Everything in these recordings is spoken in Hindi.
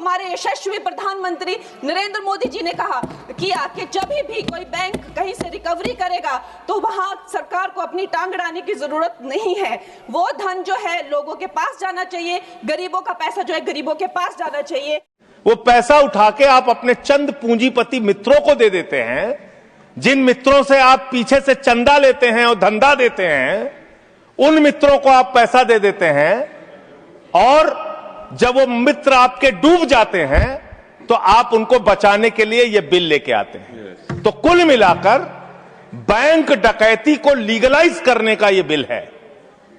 हमारे यशस्वी प्रधानमंत्री नरेंद्र मोदी जी ने कहा किया कि जब भी कोई बैंक कहीं से रिकवरी करेगा तो वहां सरकार को अपनी टांग अड़ाने की जरूरत नहीं है। वो धन जो है लोगों के पास जाना चाहिए, गरीबों का पैसा जो है गरीबों के पास जाना चाहिए। वो पैसा उठा के आप अपने चंद पूंजीपति मित्रों को दे देते हैं, जिन मित्रों से आप पीछे से चंदा लेते हैं और धंधा देते हैं, उन मित्रों को आप पैसा दे देते हैं, और जब वो मित्र आपके डूब जाते हैं तो आप उनको बचाने के लिए ये बिल लेके आते हैं। तो कुल मिलाकर बैंक डकैती को लीगलाइज करने का ये बिल है।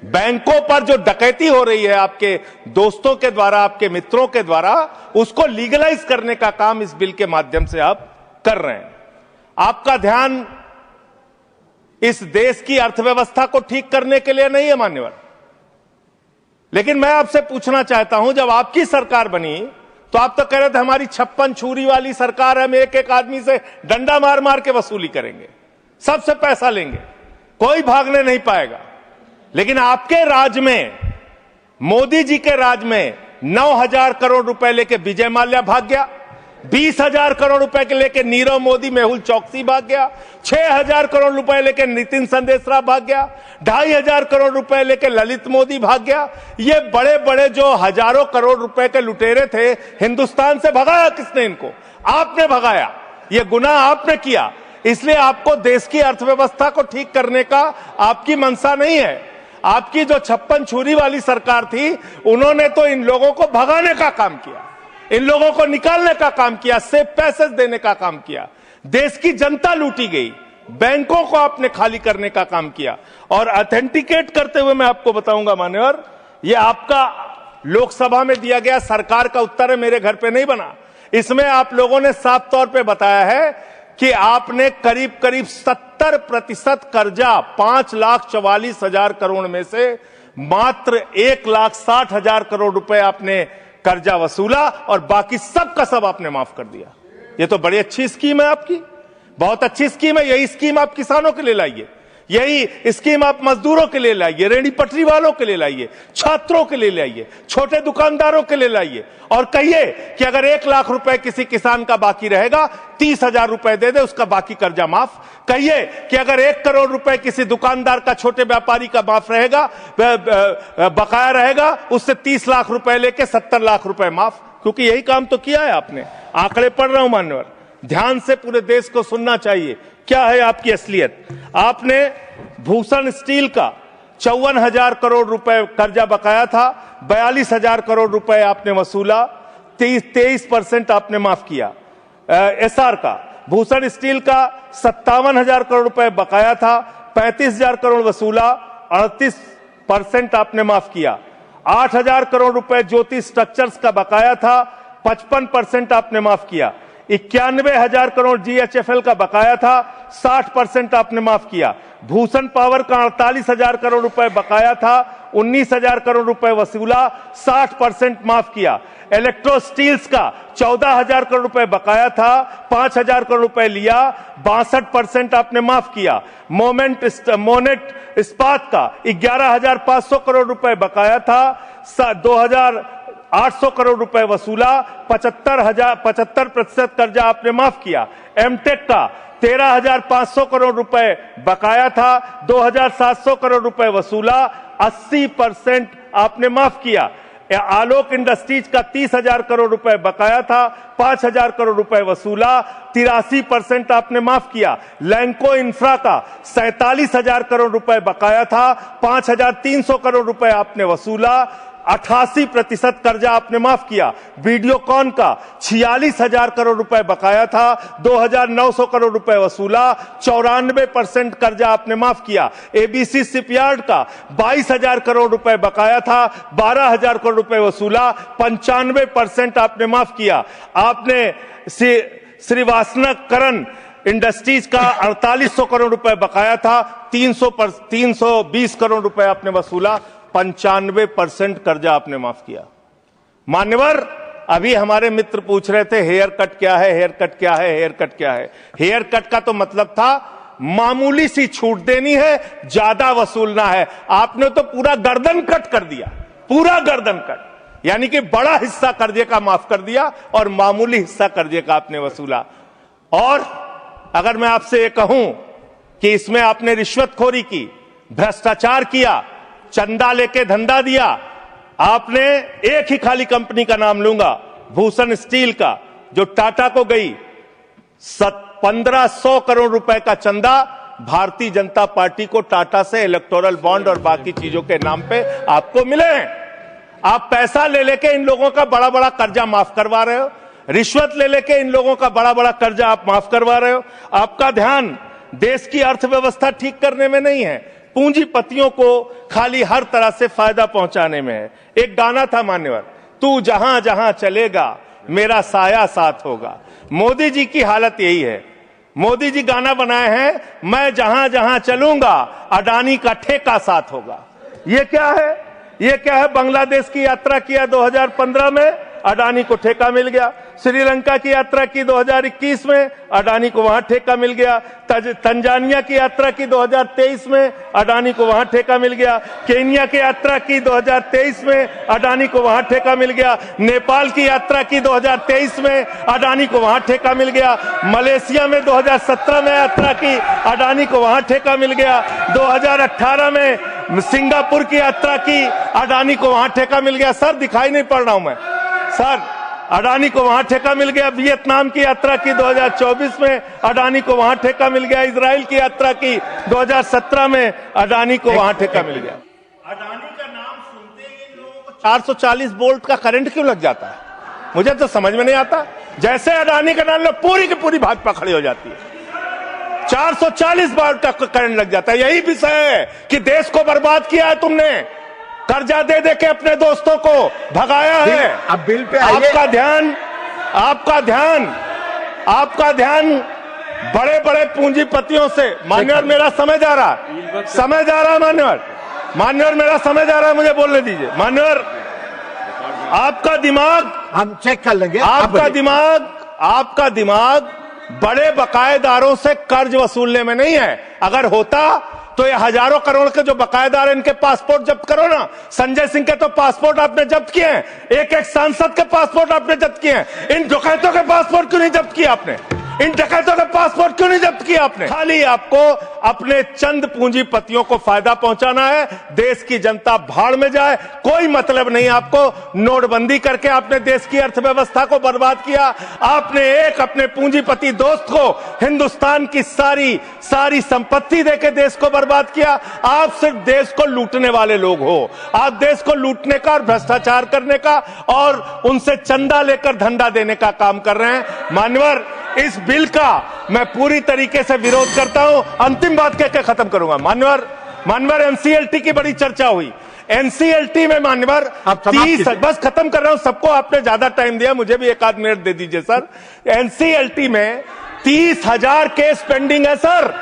बैंकों पर जो डकैती हो रही है आपके दोस्तों के द्वारा, आपके मित्रों के द्वारा, उसको लीगलाइज करने का काम इस बिल के माध्यम से आप कर रहे हैं। आपका ध्यान इस देश की अर्थव्यवस्था को ठीक करने के लिए नहीं है मान्यवर, लेकिन मैं आपसे पूछना चाहता हूं, जब आपकी सरकार बनी तो आप तो कह रहे थे हमारी 56 छुरी वाली सरकार है, हम एक एक आदमी से डंडा मार मार के वसूली करेंगे, सबसे पैसा लेंगे, कोई भागने नहीं पाएगा। लेकिन आपके राज में, मोदी जी के राज में 9,000 करोड़ रुपए लेके विजय माल्या भाग गया, 20,000 करोड़ रुपए के लेके नीरव मोदी, मेहुल चौकसी भाग गया, 6,000 करोड़ रुपए लेके नितिन संदेशरा भाग गया, 2,500 करोड़ रुपए लेके ललित मोदी भाग गया। ये बड़े बड़े जो हजारों करोड़ रुपए के लुटेरे थे, हिंदुस्तान से भगाया किसने इनको? आपने भगाया, ये गुनाह आपने किया। इसलिए आपको देश की अर्थव्यवस्था को ठीक करने का आपकी मंशा नहीं है। आपकी जो 56 छुरी वाली सरकार थी, उन्होंने तो इन लोगों को भगाने का काम किया, इन लोगों को निकालने का काम किया, सेफ पैसेज देने का काम किया। देश की जनता लूटी गई, बैंकों को आपने खाली करने का काम किया। और ऑथेंटिकेट करते हुए मैं आपको बताऊंगा मान्यवर, ये आपका लोकसभा में दिया गया सरकार का उत्तर है, मेरे घर पे नहीं बना। इसमें आप लोगों ने साफ तौर पे बताया है कि आपने करीब करीब 70% कर्जा 5,44,000 करोड़ में से मात्र 1,60,000 करोड़ रुपए आपने कर्जा वसूला, और बाकी सब का सब आपने माफ कर दिया। ये तो बड़ी अच्छी स्कीम है आपकी, बहुत अच्छी स्कीम है। यही स्कीम आप किसानों के लिए लाइए, यही स्कीम आप मजदूरों के लिए लाइए, रेहड़ी पटरी वालों के लिए लाइए, छात्रों के लिए लाइए, छोटे दुकानदारों के लिए लाइए, और कहिए कि अगर 1 लाख रुपए किसी किसान का बाकी रहेगा, 30,000 रुपए दे दे, उसका बाकी कर्जा माफ। कहिए कि अगर 1 करोड़ रुपए किसी दुकानदार का, छोटे व्यापारी का माफ रहेगा, बकाया रहेगा, उससे 30 लाख रुपए लेके 70 लाख रुपए माफ। क्योंकि यही काम तो किया है आपने। आंकड़े पढ़ रहा हूं मान्यवर, ध्यान से पूरे देश को सुनना चाहिए क्या है आपकी असलियत। आपने भूषण स्टील का 54,000 करोड़ रुपए कर्जा बकाया था, 42,000 करोड़ रुपए आपने वसूला, 23% आपने माफ किया। एसआर का, भूषण स्टील का 57,000 करोड़ रुपए बकाया था, 35,000 करोड़ वसूला, 38% आपने माफ किया। 8,000 करोड़ रुपए ज्योति स्ट्रक्चर्स का बकाया था, 55% आपने माफ किया। 91,000 करोड़ जीएचएफएल का बकाया था, 60% आपने माफ किया। भूषण पावर का 48,000 करोड़ रुपए बकाया था, 19,000 करोड़ रुपए वसूला, 60% माफ किया। इलेक्ट्रो स्टील्स का 14,000 करोड़ रुपए बकाया था, 5,000 करोड़ रुपए लिया, 62% आपने माफ किया। मोनेट इस्पात का 11,500 करोड़ रुपए बकाया था, 2,800 करोड़ रुपए वसूला, 75% कर्जा आपने माफ किया। एमटेक का 13,500 करोड़ रुपए बकाया था, 2,700 करोड़ रुपए वसूला, 80% आपने माफ किया। आलोक इंडस्ट्रीज का 30,000 करोड़ रुपए बकाया था, 5,000 करोड़ रुपए वसूला, 83% आपने माफ किया। लैंको इंफ्रा का 47,000 करोड़ रुपए बकाया था, 5,300 करोड़ रुपए आपने वसूला, 88% कर्जा आपने माफ किया। वीडियोकॉन का 46,000 करोड़ रुपए बकाया था, 2,900 करोड़ रुपए वसूला, 94% कर्जा आपने माफ किया। एबीसी शिपयार्ड का 22,000 करोड़ रुपए बकाया था, 12,000 करोड़ रुपए वसूला, 95% आपने माफ किया। आपने श्रीवास्तव इंडस्ट्रीज का 4,800 करोड़ रुपए बकाया था, 320 करोड़ रुपए आपने वसूला, 95% कर्जा आपने माफ किया। मान्यवर, अभी हमारे मित्र पूछ रहे थे हेयर कट क्या है, हेयर कट क्या है, हेयर कट क्या है। हेयर कट का तो मतलब था मामूली सी छूट देनी है, ज्यादा वसूलना है। आपने तो पूरा गर्दन कट कर दिया, पूरा गर्दन कट। यानी कि बड़ा हिस्सा कर्जे का माफ कर दिया और मामूली हिस्सा कर्जे का आपने वसूला। और अगर मैं आपसे ये कहूं कि इसमें आपने रिश्वतखोरी की, भ्रष्टाचार किया, चंदा लेके धंधा दिया, आपने एक ही खाली कंपनी का नाम लूंगा, भूषण स्टील का, जो टाटा को गई, 1500 करोड़ रुपए का चंदा भारतीय जनता पार्टी को टाटा से इलेक्टोरल बॉन्ड और बाकी चीजों के नाम पे आपको मिले हैं। आप पैसा ले लेके इन लोगों का बड़ा बड़ा कर्जा माफ करवा रहे हो, रिश्वत ले लेके इन लोगों का बड़ा बड़ा कर्जा आप माफ करवा रहे हो। आपका ध्यान देश की अर्थव्यवस्था ठीक करने में नहीं है, पूंजीपतियों को खाली हर तरह से फायदा पहुंचाने में है। एक गाना था मान्यवर, तू जहां जहां चलेगा मेरा साया साथ होगा। मोदी जी की हालत यही है। मोदी जी गाना बनाए हैं, मैं जहां जहां चलूंगा अडानी का ठेका साथ होगा। ये क्या है? ये क्या है? बांग्लादेश की यात्रा किया 2015 में, अडानी को ठेका मिल गया। श्रीलंका की यात्रा की 2021 में, अडानी को वहां ठेका मिल गया। तंजानिया की यात्रा की 2023 में, अडानी को वहां ठेका मिल गया। केन्या की यात्रा की 2023 में, अडानी को वहां ठेका मिल गया। नेपाल की यात्रा की 2023 में, अडानी को वहां ठेका मिल गया। मलेशिया में 2017 में यात्रा की, अडानी को वहां ठेका मिल गया। 2018 में सिंगापुर की यात्रा की, अडानी को वहां ठेका मिल गया। सर दिखाई नहीं पड़ रहा हूं मैं सर, अडानी को वहां ठेका मिल गया। वियतनाम की यात्रा की 2024 में, अडानी को वहां ठेका मिल गया। इजराइल की यात्रा की 2017 में, अडानी को वहां ठेका मिल गया। अडानी का नाम सुनते ही इन लोगों को 440 वोल्ट का करंट क्यों लग जाता है? मुझे तो समझ में नहीं आता। जैसे अडानी का नाम लो, पूरी की पूरी भाजपा खड़ी हो जाती है। 440 वोल्ट का करंट लग जाता है। यही विषय है कि देश को बर्बाद किया है तुमने, कर्जा दे दे के अपने दोस्तों को भगाया है। अब बिल पे आपका ध्यान बड़े बड़े पूंजीपतियों से। मान्यवर मेरा समय जा रहा है, मान्यवर मेरा समय जा रहा है, मुझे बोलने दीजिए। मान्यवर आपका दिमाग, हम चेक कर लेंगे। आपका दिमाग बड़े बकायेदारों से कर्ज वसूलने में नहीं है। अगर होता तो ये हजारों करोड़ के जो बकायेदार हैं, इनके पासपोर्ट जब्त करो ना। संजय सिंह के तो पासपोर्ट आपने जब्त किए हैं, एक एक सांसद के पासपोर्ट आपने जब्त किए हैं। इन डकैतों के पासपोर्ट क्यों नहीं जब्त किया आपने? इन डकैतों के पासपोर्ट क्यों नहीं जब्त किया आपने? खाली आपको अपने चंद पूंजीपतियों को फायदा पहुंचाना है। देश की जनता भाड़ में जाए, कोई मतलब नहीं आपको। नोटबंदी करके आपने देश की अर्थव्यवस्था को बर्बाद किया। आपने एक अपने पूंजीपति दोस्त को हिंदुस्तान की सारी संपत्ति देके देश को बर्बाद किया। आप सिर्फ देश को लूटने वाले लोग हो। आप देश को लूटने का और भ्रष्टाचार करने का और उनसे चंदा लेकर धंधा देने का काम कर रहे हैं। मान्यवर, इस बिल का मैं पूरी तरीके से विरोध करता हूं। अंतिम बात कहकर खत्म करूंगा। मान्यवर एनसीएलटी की बड़ी चर्चा हुई। एनसीएलटी में मान्यवर 30, बस खत्म कर रहा हूं, सबको आपने ज्यादा टाइम दिया, मुझे भी एक आध मिनट दे दीजिए सर। एनसीएलटी में 30,000 केस पेंडिंग है सर,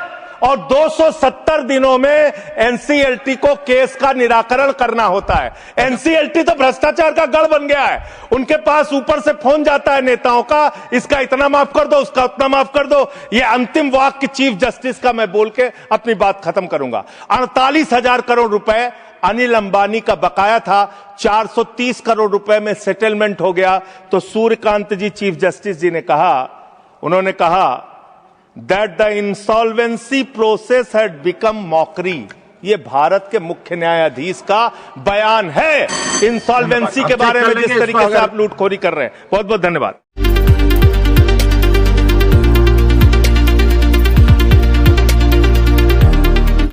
और 270 दिनों में एनसीएलटी को केस का निराकरण करना होता है। एनसीएलटी तो भ्रष्टाचार का गढ़ बन गया है। उनके पास ऊपर से फोन जाता है नेताओं का, इसका इतना माफ कर दो, उसका उतना माफ कर दो। ये अंतिम वाक्य चीफ जस्टिस का मैं बोल के अपनी बात खत्म करूंगा। 48,000 करोड़ रुपए अनिल अंबानी का बकाया था, 430 करोड़ रुपए में सेटलमेंट हो गया। तो सूर्यकांत जी चीफ जस्टिस जी ने कहा, उन्होंने कहा that the insolvency process had become mockery। ये भारत के मुख्य न्यायाधीश का बयान है इंसॉल्वेंसी के बारे में, जिस तरीके से आप लूटखोरी कर रहे हैं। बहुत बहुत धन्यवाद।